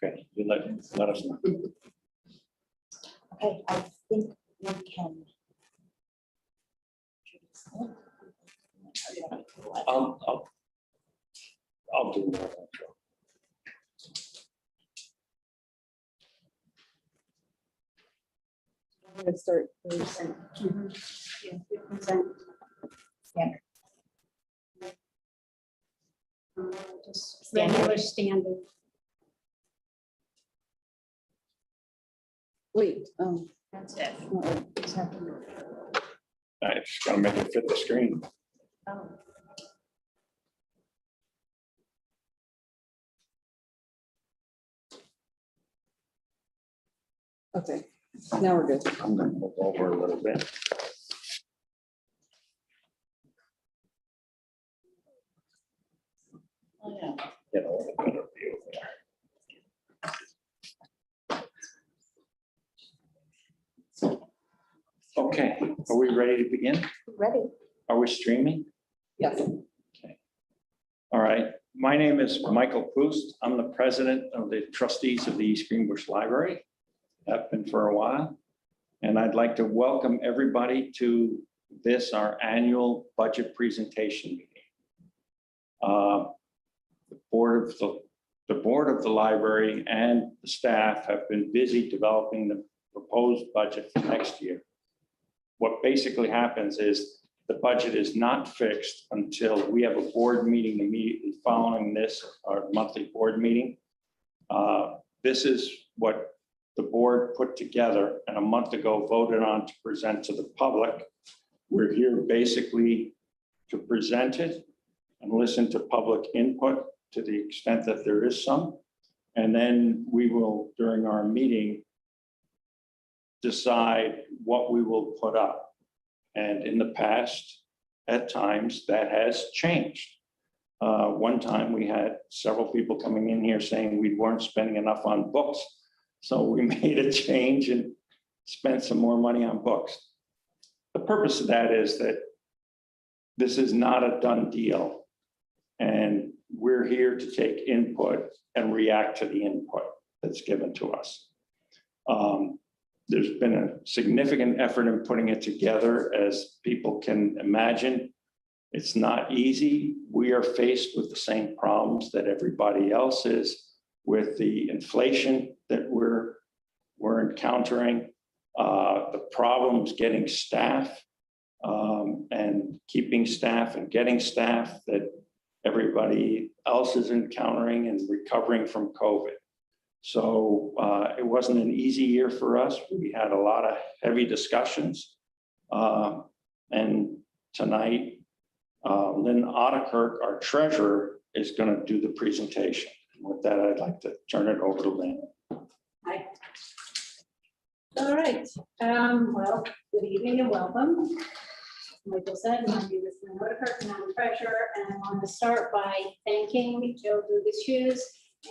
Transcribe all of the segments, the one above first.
Okay, you let us know. Okay, I think we can. I'll do that. I'm gonna start first. Yeah, 50%. Yeah. Just regular standard. Wait, That's it. what's happening? I just gotta make it fit the screen. Oh. Okay, now we're good. I'm gonna move over a little bit. Oh, yeah. Get a little better view there. Okay, are we ready to begin? Ready? Are we streaming? Yes. Okay. All right, my name is Michael Proust. I'm the president of the trustees of the East Greenbush Library. Have been for a while. And I'd like to welcome everybody to this, our annual budget presentation meeting. The board of the library and the staff have been busy developing the proposed budget for next year. What basically happens is the budget is not fixed until we have a board meeting immediately following this, our monthly board meeting. This is what the board put together and a month ago voted on to present to the public. We're here basically to present it and listen to public input to the extent that there is some. And then we will, during our meeting, decide what we will put up. And in the past, at times, that has changed. One time we had several people coming in here saying we weren't spending enough on books. So we made a change and spent some more money on books. The purpose of that is that this is not a done deal. And we're here to take input and react to the input that's given to us. There's been a significant effort in putting it together, as people can imagine. It's not easy. We are faced with the same problems that everybody else is with the inflation that we're encountering, the problems getting staff and keeping staff and getting staff that everybody else is encountering and recovering from COVID. So it wasn't an easy year for us. We had a lot of heavy discussions. And tonight, Lynn Ottekirk, our treasurer, is going to do the presentation. With that, I'd like to turn it over to Lynn. Hi. All right. Well, good evening and welcome. Like I said, my name is Lynn Ottekirk and I'm the treasurer. And I want to start by thanking Joe Dugas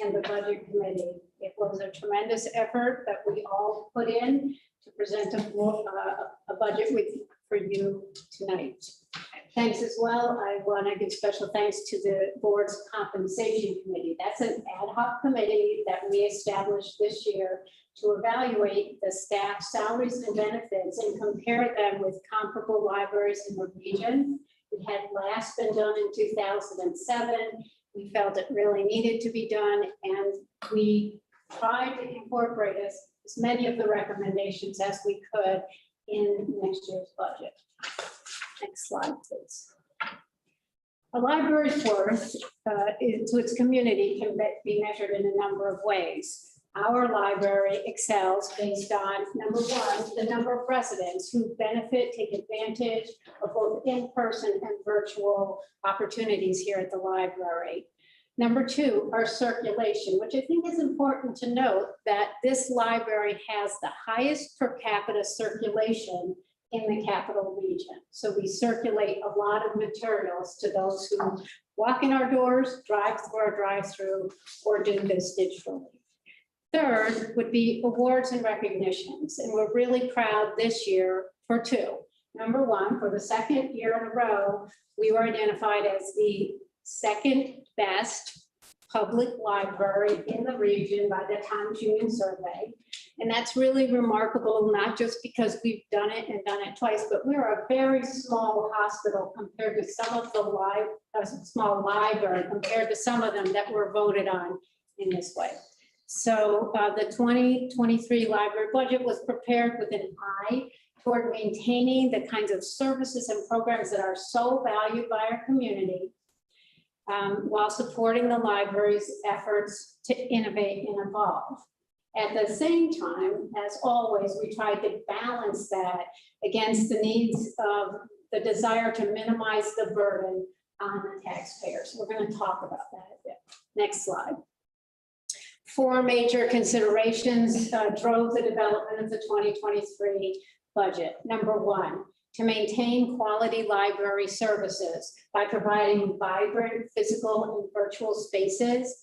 and the budget committee. It was a tremendous effort that we all put in to present a budget for you tonight. Thanks as well. I want to give special thanks to the board's compensation committee. That's an ad hoc committee that we established this year to evaluate the staff salaries and benefits and compare them with comparable libraries in the region. It had last been done in 2007. We felt it really needed to be done, and we tried to incorporate as many of the recommendations as we could in next year's budget. Next slide, please. A library's worth to its community can be measured in a number of ways. Our library excels based on, number one, the number of residents who benefit, take advantage of both in-person and virtual opportunities here at the library. Number two, our circulation, which I think is important to note that this library has the highest per capita circulation in the capital region. So we circulate a lot of materials to those who walk in our doors, drive through our drive-through, or do this digitally. Third would be awards and recognitions. And we're really proud this year for two. Number one, for the second year in a row, we were identified as the second best public library in the region by the Times Union Survey. And that's really remarkable, not just because we've done it and done it twice, but we're a very small hospital compared to some of the small library compared to some of them that were voted on in this way. So the 2023 library budget was prepared with an eye toward maintaining the kinds of services and programs that are so valued by our community, while supporting the library's efforts to innovate and evolve. At the same time, as always, we tried to balance that against the needs of the desire to minimize the burden on the taxpayers. We're going to talk about that a bit. Next slide. 4 major considerations drove the development of the 2023 budget. Number 1, to maintain quality library services by providing vibrant physical and virtual spaces,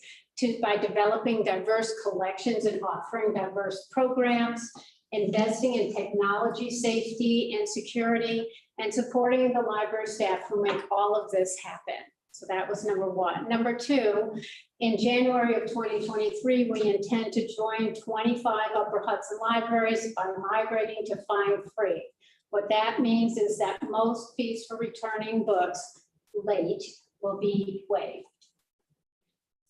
by developing diverse collections and offering diverse programs, investing in technology, safety, and security, and supporting the library staff who make all of this happen. So that was number 1. Number 2, in January of 2023, we intend to join 25 Upper Hudson libraries by migrating to fine free. What that means is that most fees for returning books late will be waived.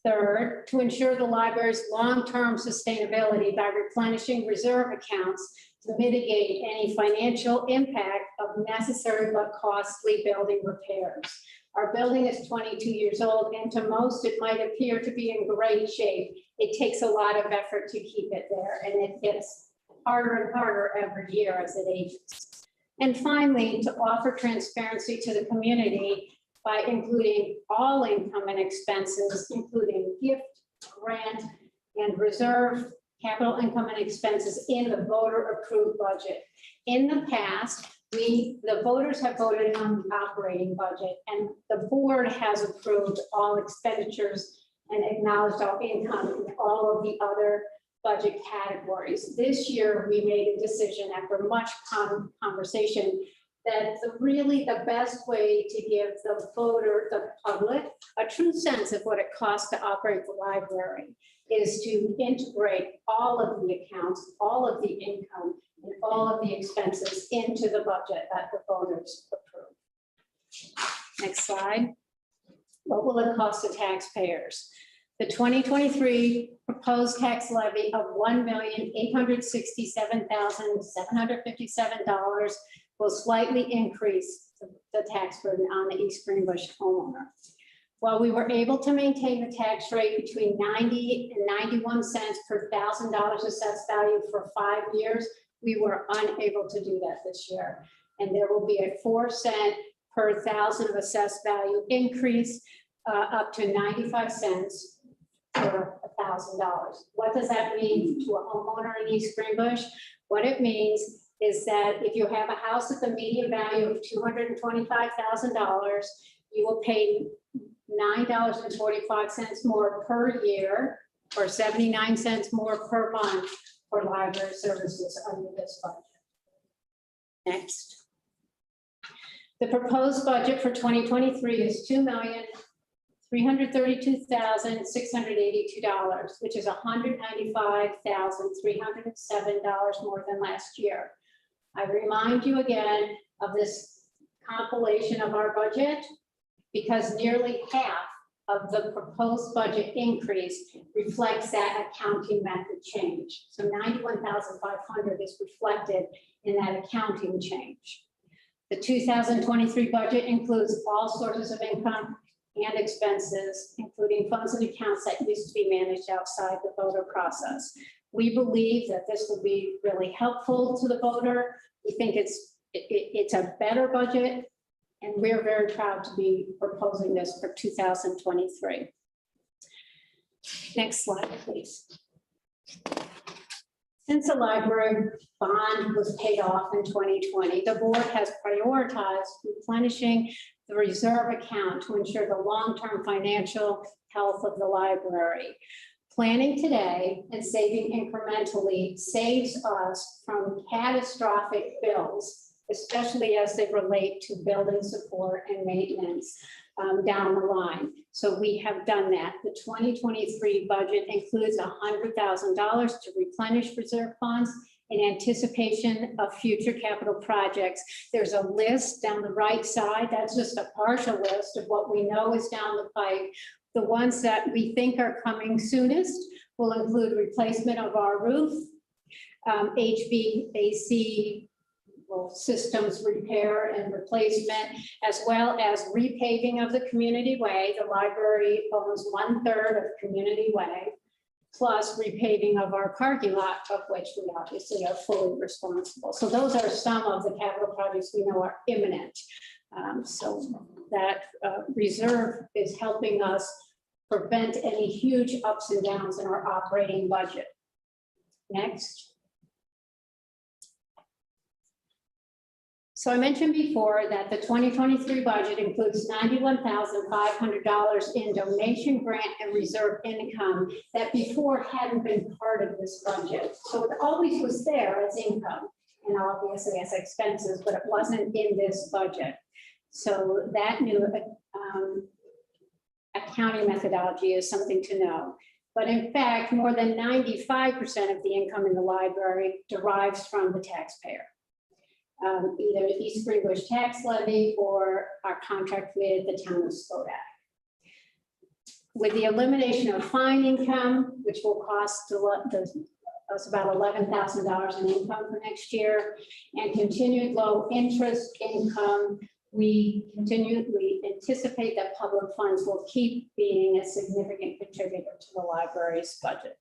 Third, to ensure the library's long-term sustainability by replenishing reserve accounts to mitigate any financial impact of necessary but costly building repairs. Our building is 22 years old, and to most it might appear to be in great shape. It takes a lot of effort to keep it there, and it gets harder and harder every year as it ages. And finally, to offer transparency to the community by including all income and expenses, including gift, grant, and reserve capital income and expenses in the voter-approved budget. In the past, the voters have voted on the operating budget, and the board has approved all expenditures and acknowledged all income in all of the other budget categories. This year, we made a decision after much conversation that really the best way to give the voter, the public, a true sense of what it costs to operate the library is to integrate all of the accounts, all of the income, and all of the expenses into the budget that the voters approve. Next slide. What will it cost the taxpayers? The 2023 proposed tax levy of $1,867,757 will slightly increase the tax burden on the East Greenbush homeowner. While we were able to maintain the tax rate between 90 and 91 cents per $1,000 assessed value for 5 years, we were unable to do that this year. And there will be a 4 cent per 1,000 of assessed value increase up to 95 cents per $1,000. What does that mean to a homeowner in East Greenbush? What it means is that if you have a house at the median value of $225,000, you will pay $9.45 more per year, or 79 cents more per month for library services under this budget. Next. The proposed budget for 2023 is $2,332,682, which is $195,307 more than last year. I remind you again of this compilation of our budget because nearly half of the proposed budget increase reflects that accounting method change. So 91,500 is reflected in that accounting change. The 2023 budget includes all sources of income and expenses, including funds and accounts that used to be managed outside the voter process. We believe that this will be really helpful to the voter. We think it's a better budget, and we're very proud to be proposing this for 2023. Next slide, please. Since the library bond was paid off in 2020, the board has prioritized replenishing the reserve account to ensure the long-term financial health of the library. Planning today and saving incrementally saves us from catastrophic bills, especially as they relate to building support and maintenance. down the line. So we have done that. The 2023 budget includes $100,000 to replenish reserve funds in anticipation of future capital projects. There's a list down the right side. That's just a partial list of what we know is down the pipe. The ones that we think are coming soonest will include replacement of our roof, HVAC systems repair and replacement, as well as repaving of the community way. The library owns 1/3 of community way, plus repaving of our parking lot, of which we obviously are fully responsible. So those are some of the capital projects we know are imminent. So that reserve is helping us prevent any huge ups and downs in our operating budget. Next. So I mentioned before that the 2023 budget includes $91,500 in donation, grant, and reserve income that before hadn't been part of this budget. So it always was there as income and obviously as expenses, but it wasn't in this budget. So that new accounting methodology is something to know. But in fact, more than 95% of the income in the library derives from the taxpayer. Either East Greenbush tax levy or our contract with the town of Skodak. With the elimination of fine income, which will cost us about $11,000 in income for next year, and continued low interest income, we anticipate that public funds will keep being a significant contributor to the library's budget.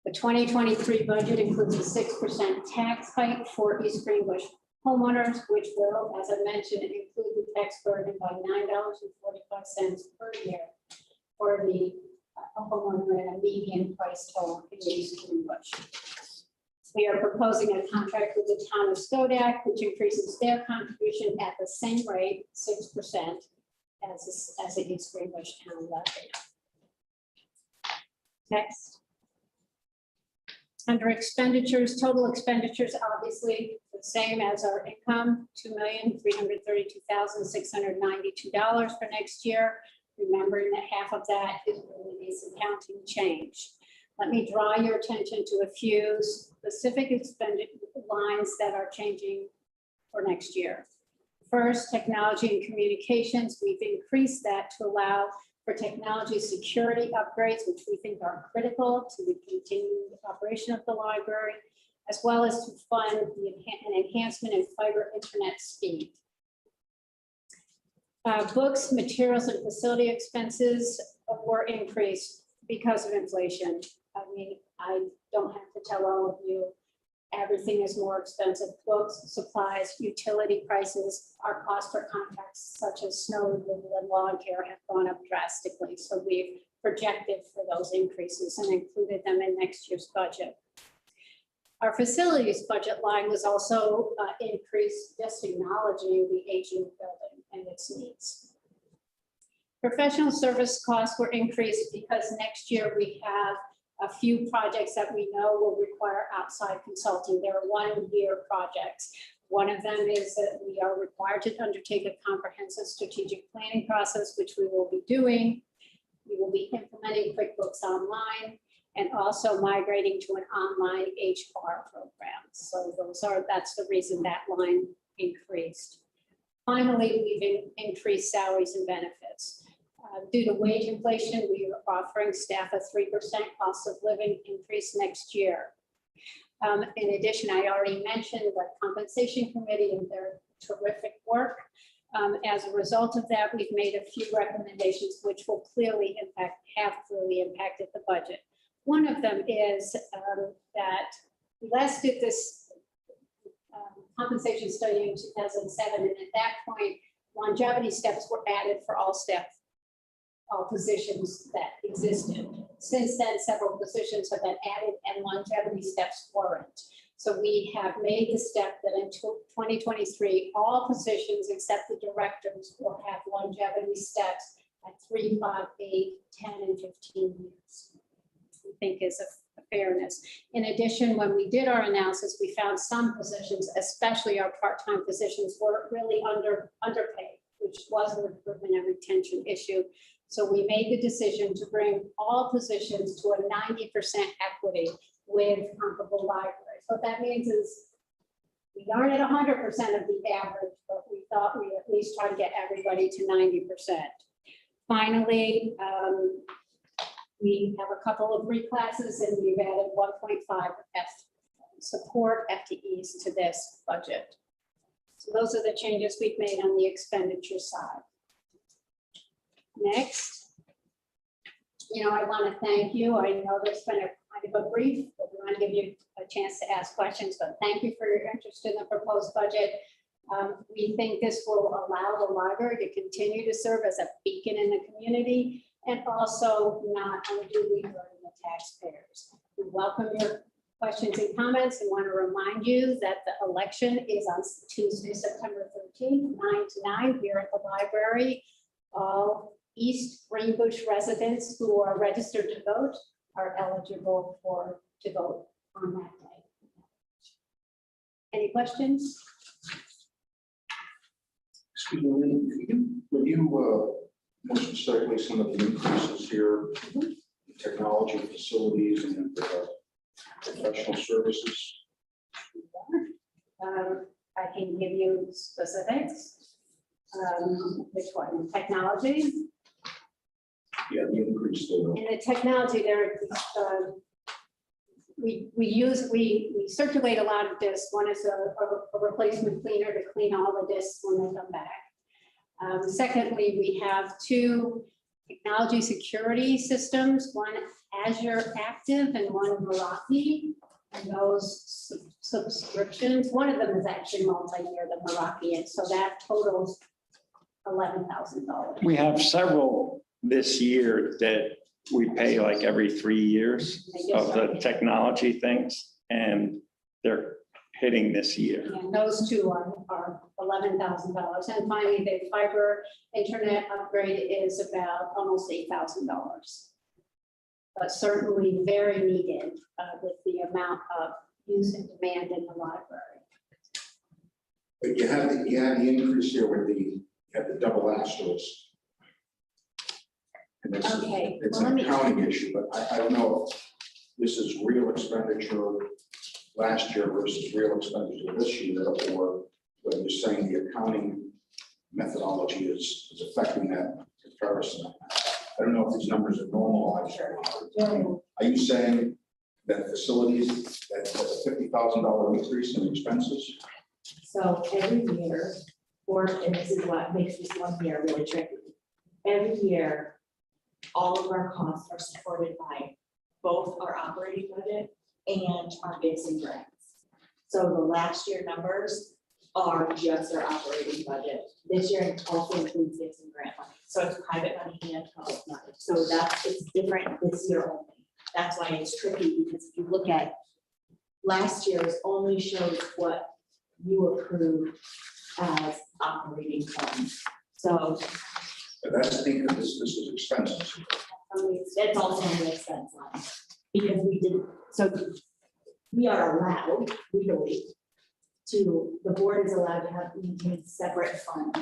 The 2023 budget includes a 6% tax hike for East Greenbush homeowners, which will, as I mentioned, include the tax burden by $9.45 per year for the homeowner in a median priced home in East Greenbush. We are proposing a contract with the town of Skodak, which increases their contribution at the same rate, 6%, as the East Greenbush town levy. Next. Under expenditures, total expenditures, obviously the same as our income, $2,332,692 for next year. Remembering that half of that is really this accounting change. Let me draw your attention to a few specific expenditure lines that are changing for next year. First, technology and communications. We've increased that to allow for technology security upgrades, which we think are critical to the continued operation of the library, as well as to fund an enhancement in fiber internet speed. Books, materials, and facility expenses were increased because of inflation. I mean, I don't have to tell all of you, everything is more expensive. Books, supplies, utility prices, our cost for contracts such as snow removal and lawn care have gone up drastically. So we've projected for those increases and included them in next year's budget. Our facilities budget line was also increased, just acknowledging the aging building and its needs. Professional service costs were increased because next year we have a few projects that we know will require outside consulting. They're one-year projects. One of them is that we are required to undertake a comprehensive strategic planning process, which we will be doing. We will be implementing QuickBooks Online and also migrating to an online HR program. So that's the reason that line increased. Finally, we've increased salaries and benefits. Due to wage inflation, we are offering staff a 3% cost of living increase next year. In addition, I already mentioned the compensation committee and their terrific work. As a result of that, we've made a few recommendations which will have clearly impacted the budget. One of them is that Les did this compensation study in 2007, and at that point, longevity steps were added for all positions that existed. Since then, several positions have been added and longevity steps weren't. So we have made the step that in 2023, all positions except the directors will have longevity steps at 3, 5, 8, 10, and 15 years. We think is a fairness. In addition, when we did our analysis, we found some positions, especially our part-time positions, were really underpaid. which was a recruitment and retention issue. So we made the decision to bring all positions to a 90% equity with comparable libraries. What that means is we aren't at 100% of the average, but we thought we'd at least try to get everybody to 90%. Finally, we have a couple of reclasses and we've added 1.5 support FTEs to this budget. So those are the changes we've made on the expenditure side. Next, I want to thank you. I know there's been a kind of a brief, but we want to give you a chance to ask questions, but thank you for your interest in the proposed budget. We think this will allow the library to continue to serve as a beacon in the community and also not unduly burden the taxpayers. We welcome your questions and comments and want to remind you that the election is on Tuesday, September 13th, 9 to 9 here at the library. All East Greenbush residents who are registered to vote are eligible to vote on that day. Any questions? Excuse me, Lynn, could you review more specifically some of the increases here, in technology facilities and professional services? I can give you specifics. Which one? Technology? Yeah, the increase there. In the technology, we circulate a lot of discs. One is a replacement cleaner to clean all the discs when they come back. Secondly, we have 2 technology security systems, one Azure Active and one Meraki. And those subscriptions, one of them is actually multi-year, the Meraki, and so that totals $11,000. We have several this year that we pay like every 3 years of the technology things, and they're hitting this year. And those 2 are $11,000. And finally, the fiber internet upgrade is about almost $8,000. But certainly very needed with the amount of use and demand in the library. But you have the increase here with you have the double asterisk. And it's, Okay, it's well, an let me- accounting issue, but I don't know if this is real expenditure last year versus real expenditure this year, or whether you're saying the accounting methodology is affecting that comparison. I don't know if these numbers are normalized. Are you saying that facilities, that's a $50,000 increase in expenses? So every year, and this is what makes this one year really tricky. Every year, all of our costs are supported by both our operating budget and our gifts and grants. So the last year numbers are just our operating budget. This year it also includes gifts and grant money. So it's private money and public money. So it's different this year only. That's why it's tricky, because if you look at last year's only shows what you approved as operating funds. So But that's because this is expenses. it's also on the expense line. Because we are allowed legally the board is allowed to have maintain separate funds.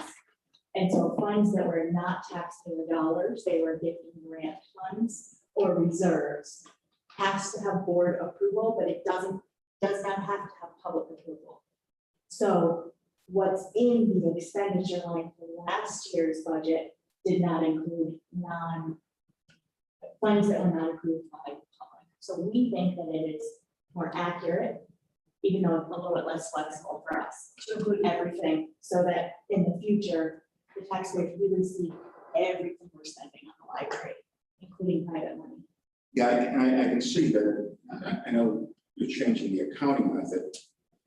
And so funds that were not taxpayer dollars, they were gifting grant funds or reserves, has to have board approval, but it does not have to have public approval. So what's in the expenditure line for last year's budget did not include funds that were not approved by the public. So we think that it is more accurate, even though it's a little bit less flexible for us, to include everything so that in the future, the taxpayers really see everything we're spending on the library, including private money. Yeah, I can see that. I know you're changing the accounting method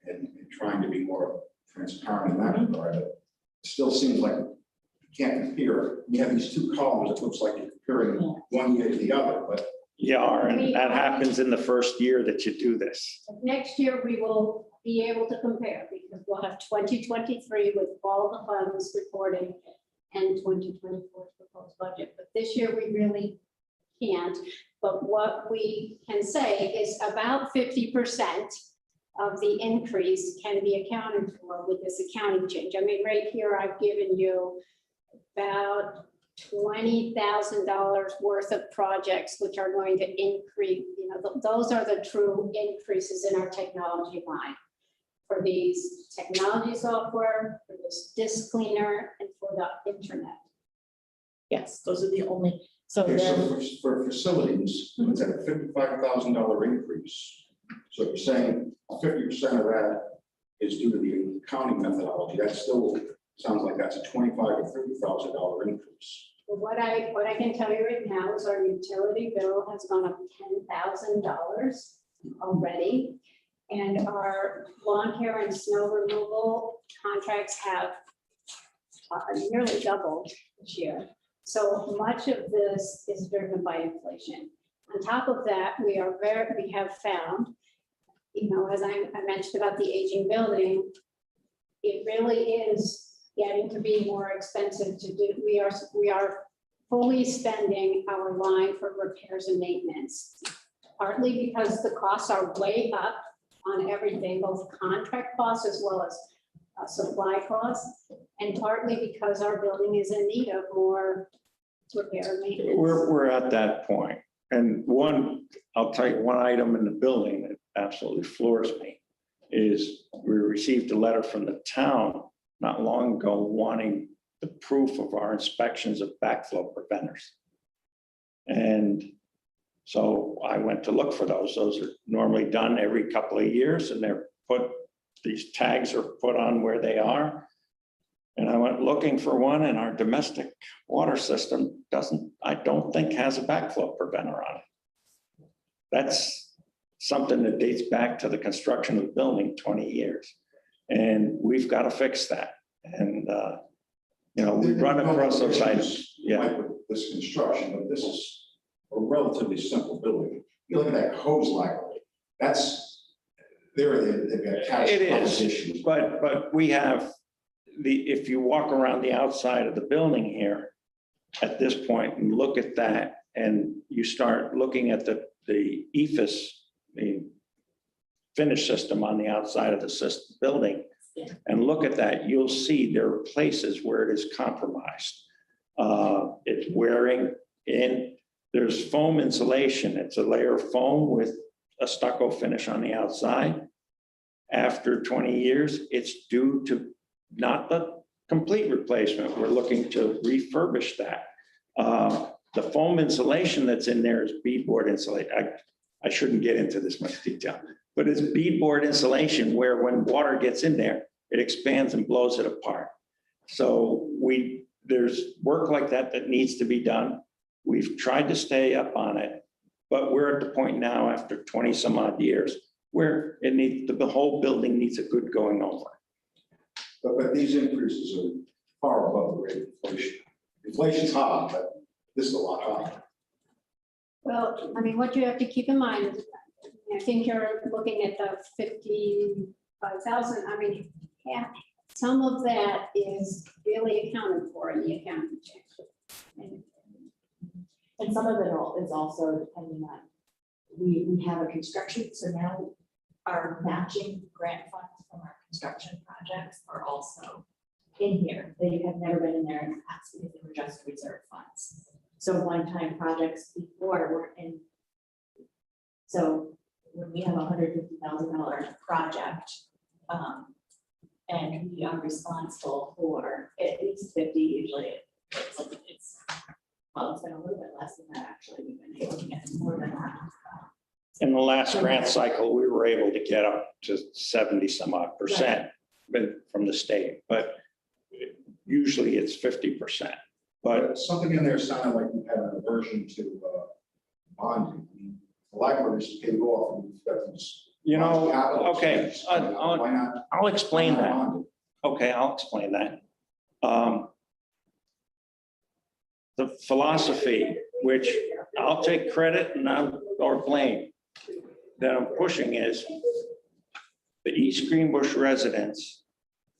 and trying to be more transparent in that regard. But it still seems like you can't compare. You have these 2 columns. It looks like you're comparing one year to the other, but Yeah, and that happens in the first year that you do this. Next year, we will be able to compare because we'll have 2023 with all the funds reporting and 2024 proposed budget. But this year, we really can't. But what we can say is about 50% of the increase can be accounted for with this accounting change. I mean, right here, I've given you about $20,000 worth of projects, which are going to increase, those are the true increases in our technology line for these technology software, for this disk cleaner, and for the internet. Yes, those are the only, so Okay, then, so for facilities, it's at a $55,000 increase. So if you're saying 50% of that is due to the accounting methodology, that still sounds like that's a $25,000 to $30,000 increase. But what I can tell you right now is our utility bill has gone up $10,000 already. And our lawn care and snow removal contracts have nearly doubled this year. So much of this is driven by inflation. On top of that, we have found, as I mentioned about the aging building, it really is getting to be more expensive to do. We are fully spending our line for repairs and maintenance, partly because the costs are way up on everything, both contract costs as well as supply costs, and partly because our building is in need of more repair and maintenance. We're at that point. And I'll tell you, one item in the building that absolutely floors me is we received a letter from the town not long ago wanting the proof of our inspections of backflow preventers. And so I went to look for those. Those are normally done every couple of years, and these tags are put on where they are. And I went looking for one, and our domestic water system I don't think has a backflow preventer on it. That's something that dates back to the construction of the building 20 years. And we've got to fix that. And, we run across those items. Yeah. Like with this construction, but this is a relatively simple building. You look at that hose library, they've got catastrophic issues. But we have if you walk around the outside of the building here at this point and look at that, and you start looking at the EFIS, the finish system on the outside of the building, and look at that, you'll see there are places where it is compromised. It's wearing in. There's foam insulation. It's a layer of foam with a stucco finish on the outside. After 20 years, it's due to not the complete replacement. We're looking to refurbish that. The foam insulation that's in there is beadboard insulation. I shouldn't get into this much detail, but it's beadboard insulation where when water gets in there, it expands and blows it apart. So there's work like that needs to be done. We've tried to stay up on it, but we're at the point now after 20 some odd years where the whole building needs a good going over. But these increases are far above the rate of inflation. Inflation's high, but this is a lot higher. Well, what you have to keep in mind is, I think you're looking at the 55,000. Yeah, some of that is really accounted for in the accounting change. and some of it is also depending on, we have a construction, so now our matching grant funds from our construction projects are also in here. They have never been in there in the past because they were just reserve funds. So one-time projects before were in. So when we have a $150,000 project, and we are responsible for at least 50, usually it's been a little bit less than that, actually. We've been looking at more than that. In the last grant cycle, we were able to get up to 70 some odd percent from the state, but usually it's 50%. But something in there sounded like you had an aversion to bonding. The libraries paid off and you've got these. Okay, Why not? I'll explain why not that. bond it? Okay, I'll explain that. The philosophy, which I'll take credit or blame, that I'm pushing is the East Greenbush residents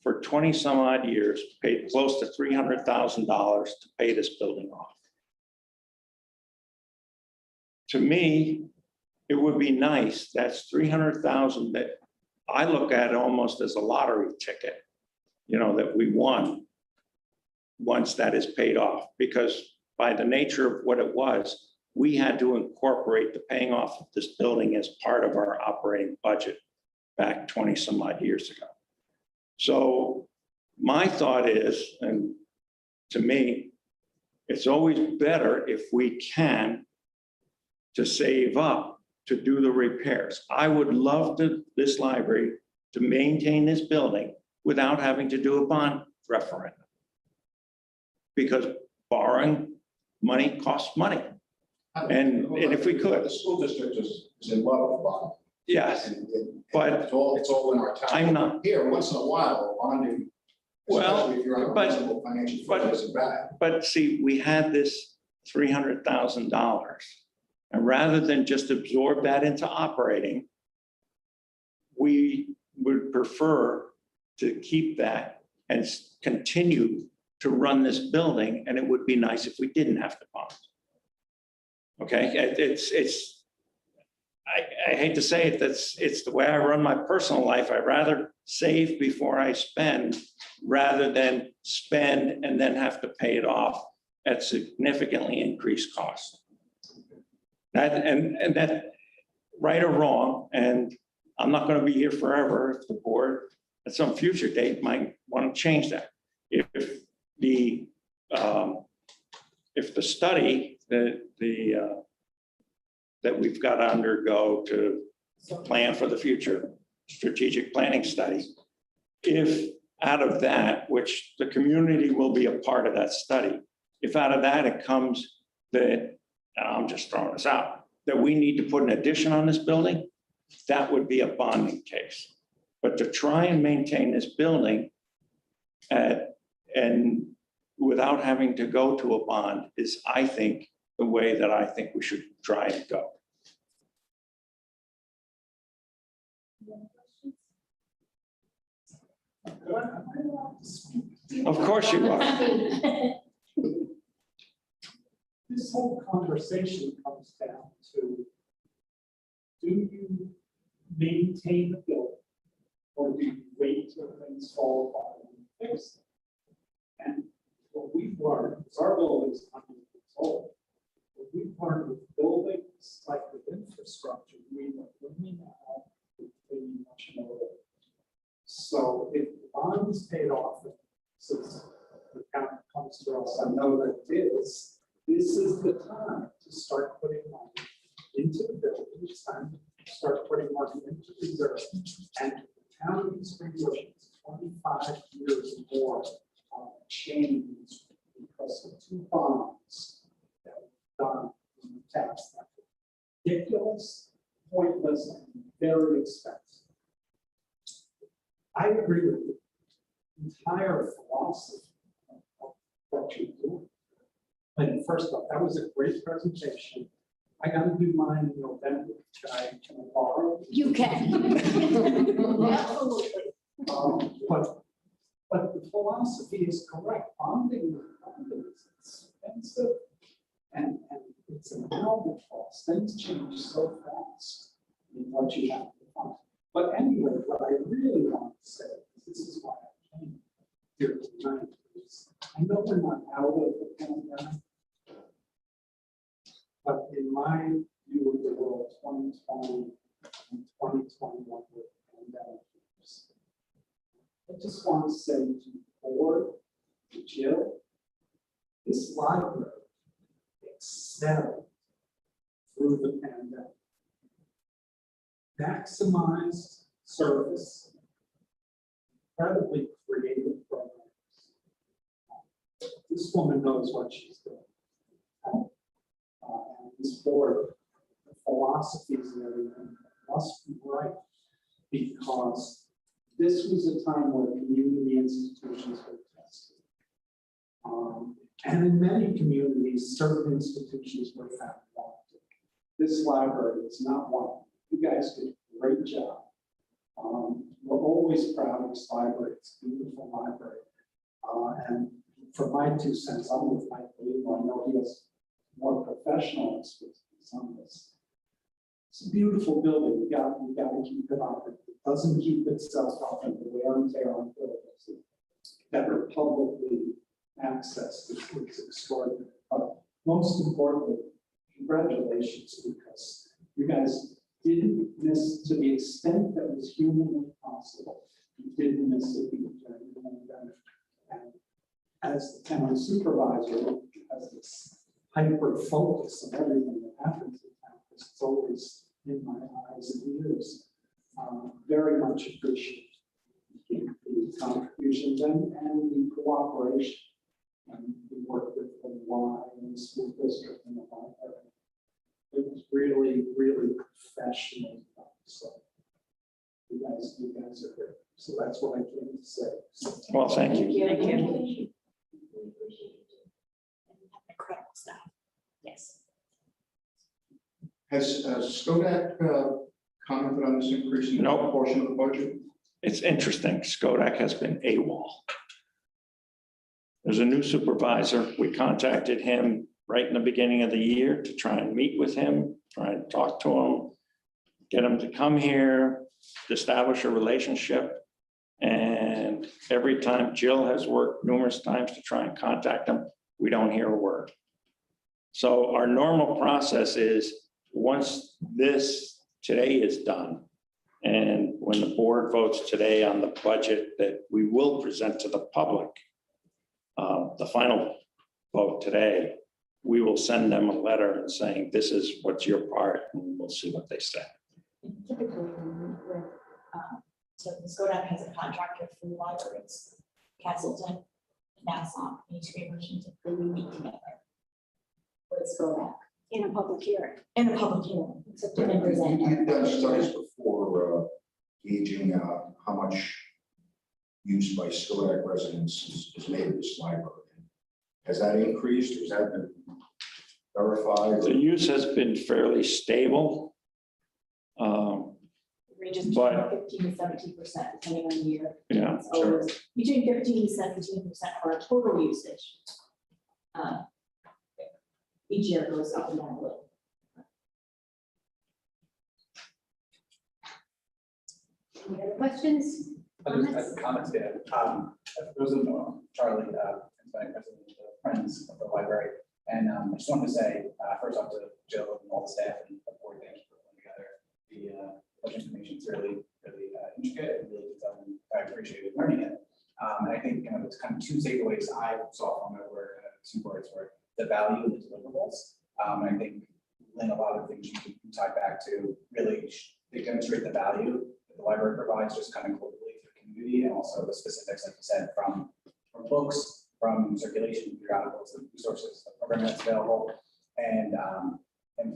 for 20 some odd years paid close to $300,000 to pay this building off. To me, it would be nice, that's $300,000 that I look at almost as a lottery ticket, that we won. once that is paid off, because by the nature of what it was, we had to incorporate the paying off of this building as part of our operating budget back 20 some odd years ago. So my thought is, and to me, it's always better if we can to save up to do the repairs. I would love this library to maintain this building without having to do a bond referendum. Because borrowing money costs money. And if we could. The school district is in love with bonding. Yes, And but it's all in our town. I'm not. Here, once in a while, bonding, Well, especially if you're on a but- reasonable financial footing, isn't bad. But see, we had this $300,000. And rather than just absorb that into operating, we would prefer to keep that and continue to run this building. And it would be nice if we didn't have to bond. Okay, I hate to say it, it's the way I run my personal life. I'd rather save before I spend rather than spend and then have to pay it off at significantly increased cost. And that, right or wrong, and I'm not going to be here forever if the board at some future date might want to change that. If the study that we've got to undergo to plan for the future, strategic planning study, if out of that, which the community will be a part of that study, if out of that it comes that, and I'm just throwing this out, that we need to put an addition on this building, that would be a bonding case. But to try and maintain this building and without having to go to a bond is, I think, the way that I think we should try and go. Of course you are. This whole conversation comes down to, do you maintain the building or do you wait till things fall apart and fix them? And what we've learned is our building is under control. What we've learned with buildings, like with infrastructure, we know when we now pretty much know it. So if the bond is paid off, since the account comes to us, I know that it is. This is the time to start putting money into the building. It's time to start putting money into reserve. And the town of East Greenbush is 25 years more on change because of two bonds that were done in the tax method. Ridiculous, pointless, and very expensive. I agree with the entire philosophy of what you're doing. And first off, that was a great presentation. I got to do mine in November. Can I borrow? You can. Absolutely. But the philosophy is correct. Bonding is expensive and it's an albatross. Things change so fast in what you have to find. But anyway, what I really want to say is this is why I came here tonight. I know we're not out of the pandemic. But in my view of the world, 2020 and 2021 were pandemic years. I just want to say to the board, to Jill, this library excelled through the pandemic. Maximized service, incredibly creative programs. This woman knows what she's doing. And this board, the philosophies and everything must be right, because this was a time where community institutions were tested. And in many communities, certain institutions were found wanting. This library is not one. You guys did a great job. We're always proud of this library. It's a beautiful library. And for my 2 cents, I'm with Mike Lee. I know he has more professional expertise on this. It's a beautiful building. We got to keep it up. It doesn't keep itself up in the wear and tear on buildings. It's better publicly access is extraordinary. But most importantly, congratulations, because you guys didn't miss, to the extent that was humanly possible, you didn't miss a beat during the pandemic. And as the town supervisor, who has this hyper focus on everything that happens in town, because it's always in my eyes and ears. Very much appreciate the contributions and the cooperation. And we work with the Y and the school district and the library. It was really, really professional. So you guys are great. So that's what I came to say. So, Well, thank you. Thank you. We appreciate it. And you have incredible staff. Yes. Has Skodak commented on this increase in the No. portion of the budget? It's interesting. Skodak has been AWOL. There's a new supervisor. We contacted him right in the beginning of the year to try and meet with him, try and talk to him, get him to come here, establish a relationship. And every time Jill has worked numerous times to try and contact him, we don't hear a word. So our normal process is once this today is done, and when the board votes today on the budget that we will present to the public, the final vote today, we will send them a letter saying, this is what's your part, and we'll see what they say. Typically, with, so the Skodak has a contract with three libraries, Castleton, Nassau, and East Green Mission, typically we meet together with Skodak In a public hearing. in a public hearing, except to present. You've done studies before gauging how much use by Skodak residents is made of this library. Has that increased? Has that been verified? The use has been fairly stable. Ranges But- between 15 to 17%, depending on the year. Yeah, It's always between 15 to 17% of our total usage. Each year it goes up and down a little. Any other questions? As a comment, yeah. As those who know, Charlie, is my president of the Friends of the Library. And I just wanted to say, first off to Jill and all the staff and the board, thank you for putting together the budget information. It's really, really intricate and really detailed. And I appreciated learning it. And I think, it's kind of two takeaways I saw from it were two words were the value of the deliverables. And I think, Lynn, a lot of things you tie back to really they demonstrate the value that the library provides just kind of globally to the community, and also the specifics, like you said, from books, from circulation, periodicals, the resources, the program that's available. And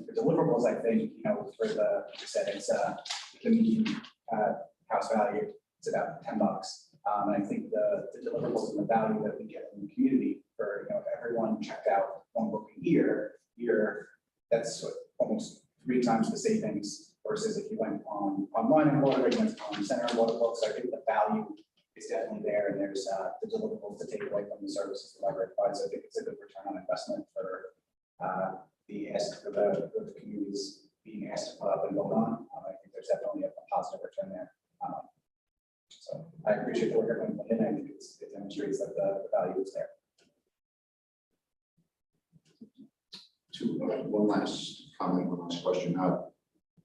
for deliverables, I think, for the, you said it's the median house value, it's about $10. And I think the deliverables and the value that we get from the community for, if everyone checked out one book a year, that's almost 3 times the savings versus if you went online and bought it, went on center and bought a book. So I think the value is definitely there, and there's the deliverables to take away from the services the library provides. So I think it's a good return on investment for the ask for the communities being asked to put up and vote on. I think there's definitely a positive return there. So I appreciate the work everyone put in. I think it demonstrates that the value is there. One last comment, one last question.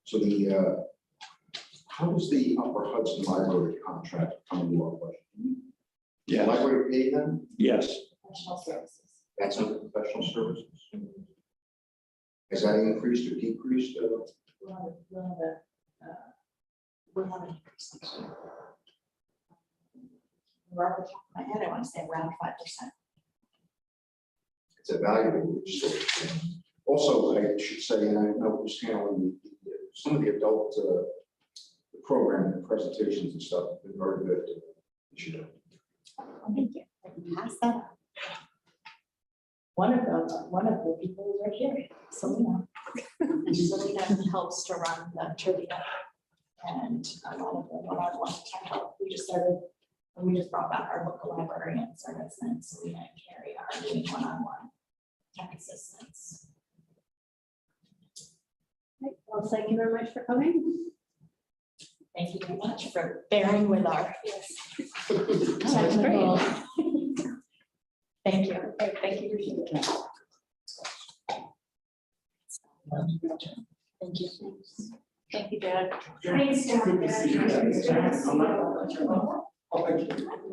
So how does the Upper Hudson Library contract come into our budget? Does the yeah, library pay them? yes. Professional services. That's under professional services. Has that increased or decreased? We'll have an increase next year. Right off the top of my head, I want to say around 5%. It's a valuable resource. Also, I should say, and I know who's handling some of the adult the program and presentations and stuff have been very good this year. Thank you. I can pass that on. One of the people is right here, Selena. And Selena helps to run the trivia. And a lot of the one-on-one tech help. We just brought back our local librarian service, and Selena and Carrie are doing one-on-one tech assistance. Right, well, thank you very much for coming. Thank you very much for bearing with our That's great. technical. Thank you. Thank you. Thank you. Thank you, Jack. Thanks, John. Good to see you guys. Good to see you. Oh, thank you.